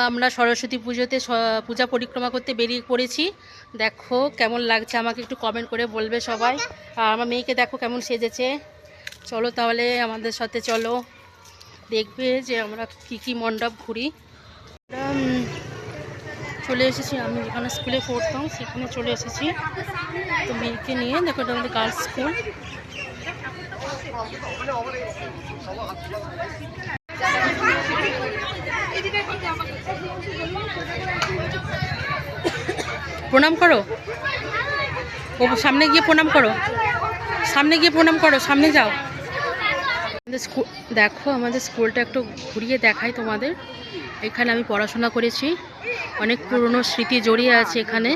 আমরা সরস্বতী পুজোতে পূজা পরিক্রমা করতে বেরিয়ে পড়েছি। দেখো কেমন লাগছে আমাকে একটু কমেন্ট করে বলবে সবাই। আর আমার মেয়েকে দেখো কেমন সেজেছে। চলো তাহলে আমাদের সাথে চলো, দেখবে যে আমরা কি মণ্ডপ ঘুরি। চলে এসেছি, আমি যেখানে স্কুলে পড়তাম সেখানে চলে এসেছি। তো মেয়েকে নিয়ে দেখো, এটা আমাদের গার্লস স্কুল। প্রণাম করো, ও সামনে গিয়ে প্রণাম করো, সামনে গিয়ে প্রণাম করো, সামনে যাও। আমাদের স্কুল দেখো, আমাদের স্কুলটা একটু ঘুরিয়ে দেখাই তোমাদের। এখানে আমি পড়াশোনা করেছি, অনেক পুরনো স্মৃতি জড়িয়ে আছে এখানে।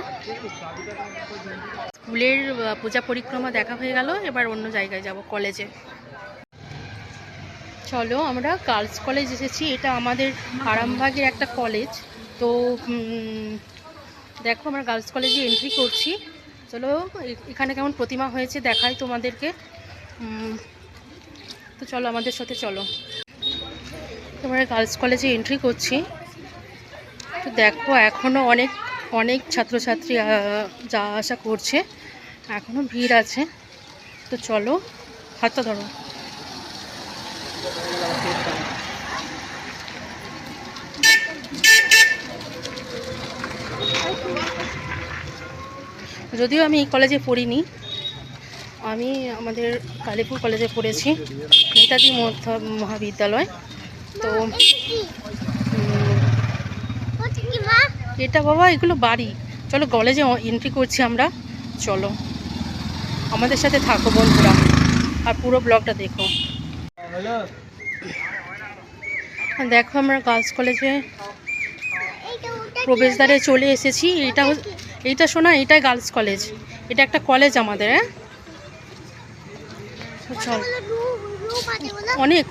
স্কুলের পূজা পরিক্রমা দেখা হয়ে গেল, এবার অন্য জায়গায় যাব, কলেজে। চলো আমরা গার্লস কলেজ এসেছি, এটা আমাদের আরামবাগের একটা কলেজ। তো দেখো আমরা গার্লস কলেজে এন্ট্রি করছি। চলো এখানে কেমন প্রতিমা হয়েছে দেখাই তোমাদেরকে। তো চলো আমাদের সাথে চলো। আমরা গার্লস কলেজে এন্ট্রি করছি। তো দেখো এখনও অনেক ছাত্রছাত্রী যা আসা করছে, এখনও ভিড় আছে। তো চলো, হাতটা ধরো। যদিও আমি এই কলেজে পড়িনি, আমি আমাদের কালীপুর কলেজে পড়েছি, নেতাজি মহাবিদ্যালয়। তো এটা বাবা, এগুলো বাড়ি। চলো কলেজে এন্ট্রি করছি আমরা, চলো আমাদের সাথে থাকো বন্ধুরা, আর পুরো ব্লগটা দেখো। দেখো আমরা গার্লস কলেজে প্রবেশদ্বারে চলে এসেছি। এইটা শোনা, এটাই গার্লস কলেজ, এটা একটা কলেজ আমাদের। চল, অনেক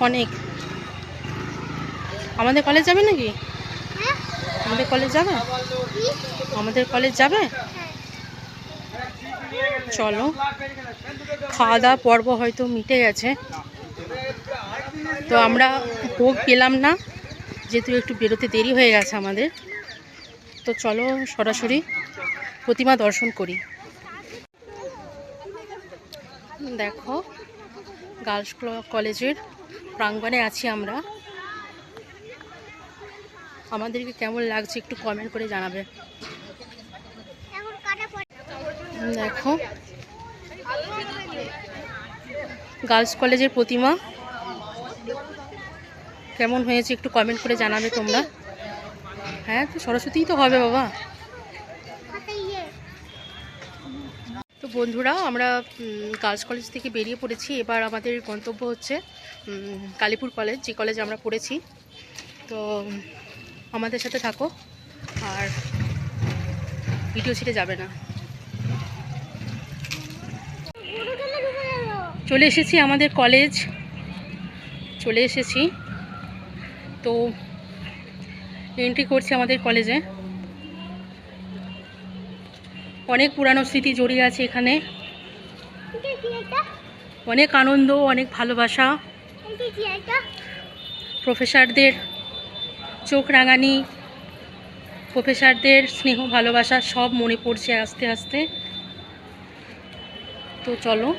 আমাদের কলেজ যাবে নাকি? আমাদের কলেজ যাবে, আমাদের কলেজ যাবে। চলো, খাওয়া দাওয়া পর্ব হয়তো মিটে গেছে, তো আমরা ভোগ পেলাম না, যেহেতু একটু বেরোতে দেরি হয়ে গেছে আমাদের। তো চলো সরাসরি প্রতিমা দর্শন করি। দেখো গার্লস কলেজের প্রাঙ্গণে আছি আমরা। আমাদেরকে কেমন লাগছে একটু কমেন্ট করে জানাবে। দেখো গার্লস কলেজের প্রতিমা কেমন হয়েছে একটু কমেন্ট করে জানাবে তোমরা। হ্যাঁ, তো সরস্বতীই তো হবে বাবা। তো বন্ধুরা, আমরা গার্লস কলেজ থেকে বেরিয়ে পড়েছি। এবার আমাদের গন্তব্য হচ্ছে কালীপুর কলেজ, যে কলেজে আমরা পড়েছি। তো আমাদের সাথে থাকো, আর ভিডিও ছেড়ে যাবে না। চলে এসেছি আমাদের কলেজ, চলে এসেছি। তো এন্ট্রি করছি আমাদের কলেজে। অনেক পুরানো স্মৃতি জড়িয়ে আছে এখানে, অনেক আনন্দ, অনেক ভালোবাসা, প্রফেসরদের চোখ রাঙানি, প্রফেসরদের স্নেহ ভালোবাসা সব মনে পড়ছে আস্তে আস্তে। তো চলো,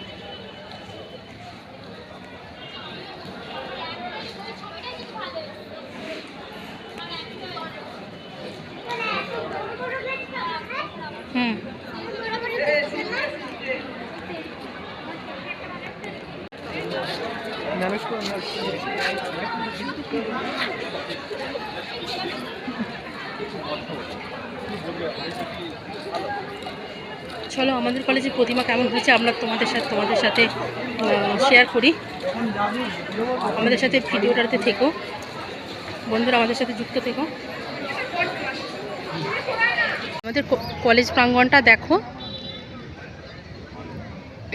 চলো আমাদের কলেজের প্রতিমা কেমন হয়েছে আমরা তোমাদের সাথে শেয়ার করি। আমাদের সাথে ভিডিওটাতে থেকো বন্ধুরা, আমাদের সাথে যুক্ত থেকো। আমাদের কলেজ প্রাঙ্গণটা দেখো,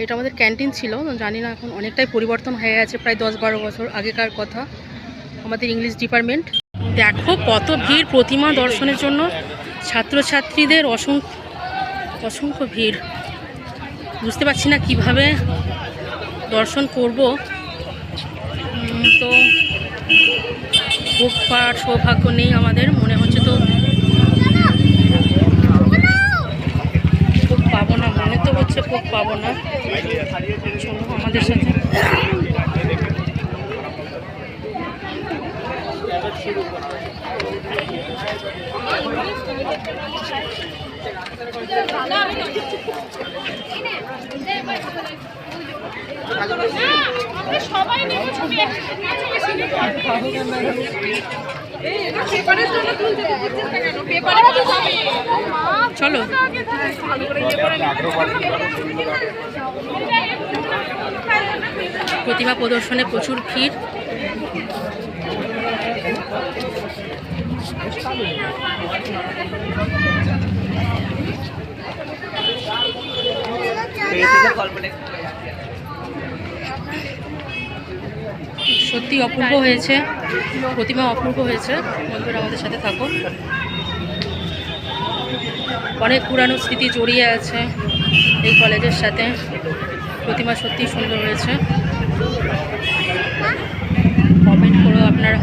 এটা আমাদের ক্যান্টিন ছিল, জানি না এখন অনেকটাই পরিবর্তন হয়ে গেছে, প্রায় 10-12 বছর আগেকার কথা। আমাদের ইংলিশ ডিপার্টমেন্ট। দেখো কত ভিড় প্রতিমা দর্শনের জন্য, ছাত্রছাত্রীদের অসংখ্য ভিড়। বুঝতে পারছি না কিভাবে দর্শন করব। তো ভোগ পাওয়ার সৌভাগ্য নেই আমাদের, মনে হচ্ছে তো ভোগ পাবো না, মনে তো হচ্ছে ভোগ পাবো না। চলো আমাদের সাথে। চলো প্রতিমা প্রদর্শনে প্রচুর ভিড়। সত্যি অপূর্ব হয়েছে, প্রতিমা অপূর্ব হয়েছে। বন্ধুরা আমাদের সাথে থাকো। অনেক পুরানো স্মৃতি জড়িয়ে আছে এই কলেজের সাথে। প্রতিমা সত্যি সুন্দর হয়েছে। কমেন্ট করো আপনারা,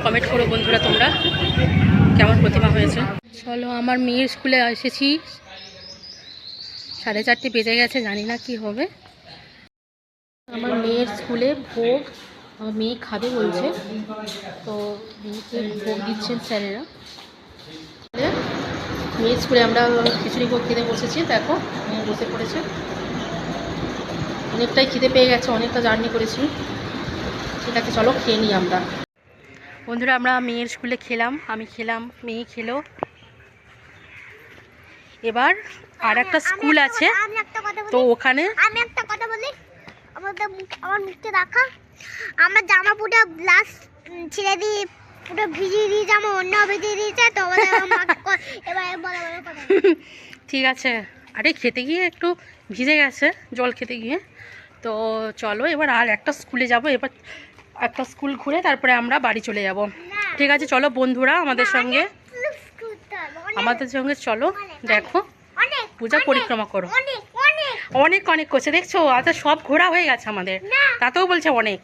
কমেন্ট করো বন্ধুরা তোমরা কেমন প্রতিমা হয়েছে। চলো আমার মেয়ের স্কুলে এসেছি, 4:30 বেজে গেছে, জানি না কি হবে। আমার মেয়ের স্কুলে ভোগ, আমার মেয়ে খাবে বলছে, তো মেয়েকে ভোগ দিচ্ছেন স্যারেরা। মেয়ের স্কুলে আমরা খিচুড়ি ভোগ খেতে বসেছি, দেখো বসে পড়েছে। অনেকটাই খিদে পেয়ে গেছে, অনেকটা জার্নি করেছি। ঠিক আছে চলো খেয়ে নিই আমরা। বন্ধুরা আমরা মেয়ের স্কুলে খেলাম, আমি খেলাম, মেয়ে খেলো। এবার আর একটা স্কুল আছে, তো ওখানে আমি একটা কথা বলি। আমার মুখটা দেখা, আমার জামা পুরো ব্লাস ছিঁড়ে দিয়ে পুরো ভিজিয়ে দিয়ে জামা অন্য ভিজিয়ে দিয়েছে, তো এবার বলা কথা। ঠিক আছে। আরে খেতে গিয়ে একটু ভিজে গেছে, জল খেতে গিয়ে। তো চলো এবার আর একটা স্কুলে যাব, এবার একটা স্কুল ঘুরে তারপরে আমরা বাড়ি চলে যাব। ঠিক আছে চলো বন্ধুরা আমাদের সঙ্গে চলো, দেখো পূজা পরিক্রমা করো। অনেক অনেক করছে দেখছো, আচ্ছা সব ঘোরা হয়ে গেছে আমাদের, তাতেও বলছে অনেক।